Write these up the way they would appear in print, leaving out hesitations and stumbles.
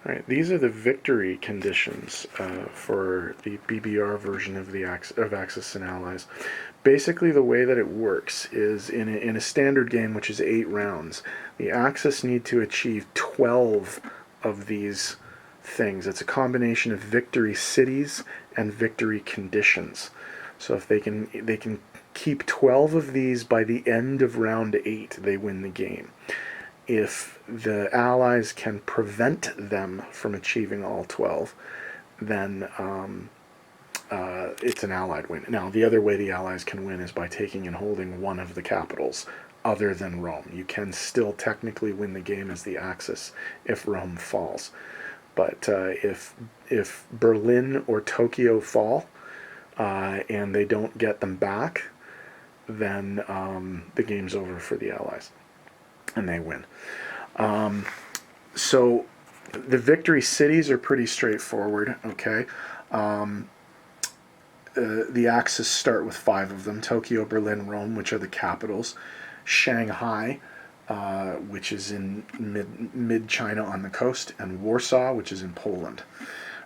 All right, these are the victory conditions for the BBR version of Axis and Allies. Basically, the way that it works is in a standard game, which is 8 rounds, the Axis need to achieve 12 of these things. It's a combination of victory cities and victory conditions. So if they can keep 12 of these by the end of round 8, they win the game. If the Allies can prevent them from achieving all 12, then it's an Allied win. Now, the other way the Allies can win is by taking and holding one of the capitals other than Rome. You can still technically win the game as the Axis if Rome falls. But if Berlin or Tokyo fall and they don't get them back, then the game's over for the Allies, and they win. So the victory cities are pretty straightforward, okay? The Axis start with 5 of them: Tokyo, Berlin, Rome, which are the capitals; Shanghai, which is in mid-China on the coast; and Warsaw, which is in Poland.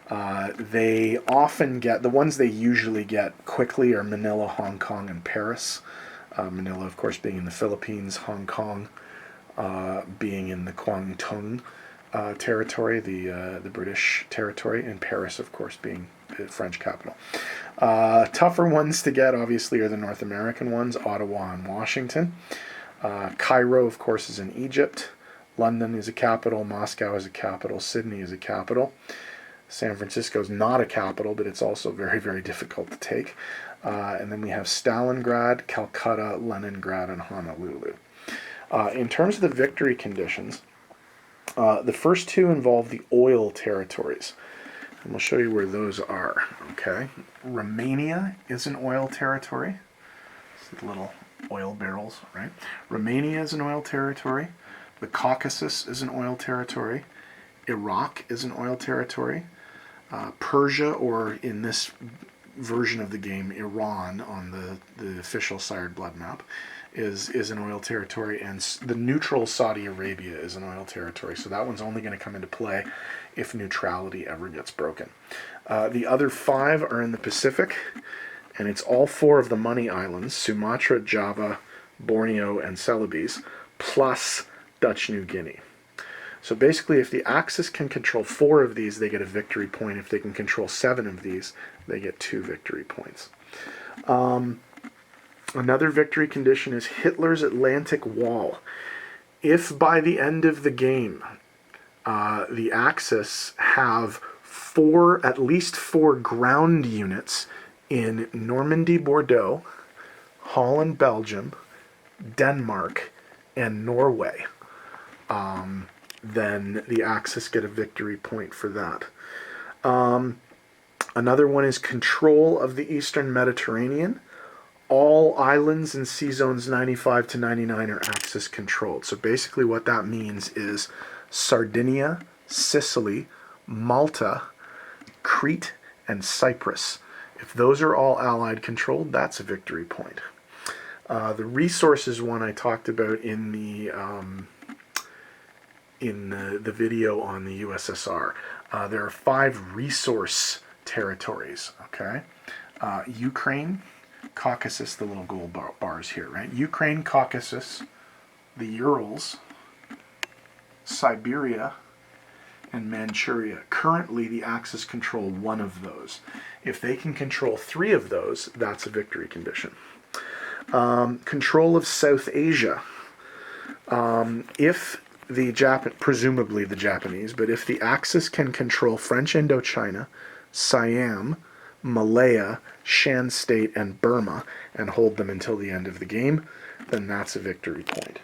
They often get, the ones they usually get quickly are Manila, Hong Kong, and Paris. Manila, of course, being in the Philippines; Hong Kong being in the Kwangtung territory, the British territory; and Paris, of course, being the French capital. Tougher ones to get, obviously, are the North American ones: Ottawa and Washington. Cairo, of course, is in Egypt. London is a capital. Moscow is a capital. Sydney is a capital. San Francisco is not a capital, but it's also very, very difficult to take. And then we have Stalingrad, Calcutta, Leningrad, and Honolulu. In terms of the victory conditions, the first 2 involve the oil territories. And we'll show you where those are, okay? Romania is an oil territory. It's the little oil barrels, right? Romania is an oil territory. The Caucasus is an oil territory. Iraq is an oil territory. Persia, or in this version of the game, Iran, on the official siredblood map, is an oil territory, and the neutral Saudi Arabia is an oil territory. So that one's only going to come into play if neutrality ever gets broken. The other 5 are in the Pacific, and it's all 4 of the Money Islands: Sumatra, Java, Borneo, and Celebes, plus Dutch New Guinea. So basically, if the Axis can control 4 of these, they get a victory point. If they can control 7 of these, they get 2 victory points. Another victory condition is Hitler's Atlantic Wall. If by the end of the game, the Axis have at least 4 ground units in Normandy, Bordeaux, Holland, Belgium, Denmark, and Norway, then the Axis get a victory point for that. Another one is control of the Eastern Mediterranean. All islands in sea zones 95 to 99 are Axis controlled. So basically what that means is Sardinia, Sicily, Malta, Crete, and Cyprus. If those are all Allied controlled, that's a victory point. The resources one I talked about in the video on the USSR. There are 5 resource territories, okay? Ukraine, Caucasus, the little gold bars here, right? Ukraine, Caucasus, the Urals, Siberia, and Manchuria. Currently, the Axis control 1 of those. If they can control 3 of those, that's a victory condition. Control of South Asia. If presumably the Japanese, but if the Axis can control French Indochina, Siam, Malaya, Shan State, and Burma, and hold them until the end of the game, then that's a victory point.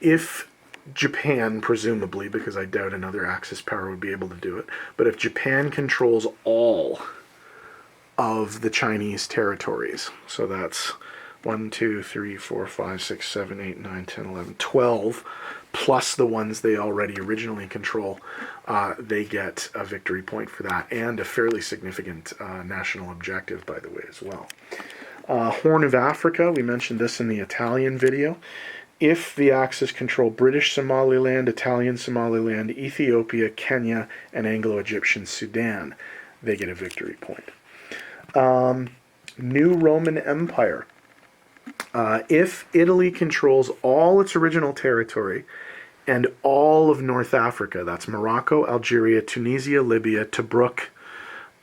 If Japan, presumably, because I doubt another Axis power would be able to do it, but if Japan controls all of the Chinese territories, so that's 1, 2, 3, 4, 5, 6, 7, 8, 9, 10, 11, 12, plus the ones they already originally control, they get a victory point for that, and a fairly significant national objective, by the way, as well. Horn of Africa, we mentioned this in the Italian video. If the Axis control British Somaliland, Italian Somaliland, Ethiopia, Kenya, and Anglo-Egyptian Sudan, they get a victory point. New Roman Empire. If Italy controls all its original territory and all of North Africa, that's Morocco, Algeria, Tunisia, Libya, Tobruk,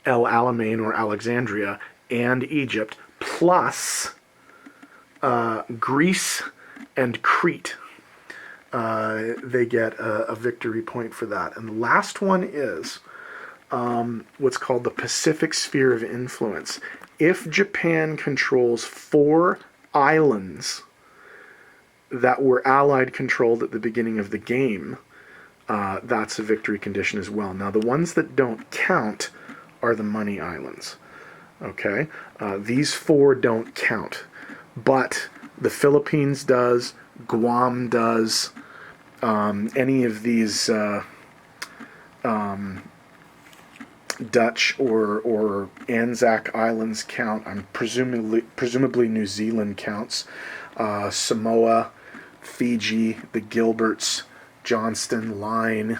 El Alamein or Alexandria, and Egypt, plus Greece and Crete, they get a victory point for that. And the last one is what's called the Pacific Sphere of Influence. If Japan controls 4 islands that were Allied controlled at the beginning of the game, that's a victory condition as well. Now, the ones that don't count are the money islands. Okay? These 4 don't count. But the Philippines does, Guam does, any of these Dutch or Anzac Islands count. Presumably New Zealand counts. Samoa, Fiji, the Gilberts, Johnston, Line,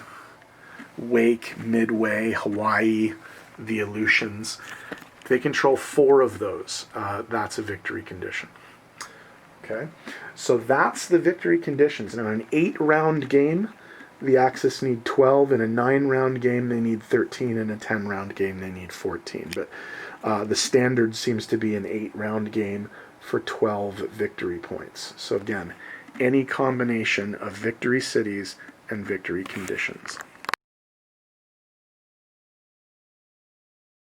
Wake, Midway, Hawaii, the Aleutians. They control 4 of those. That's a victory condition. Okay, so that's the victory conditions. Now, in an 8-round game, the Axis need 12. In a 9-round game, they need 13. In a 10-round game, they need 14. But the standard seems to be an 8-round game for 12 victory points. So again, any combination of victory cities and victory conditions.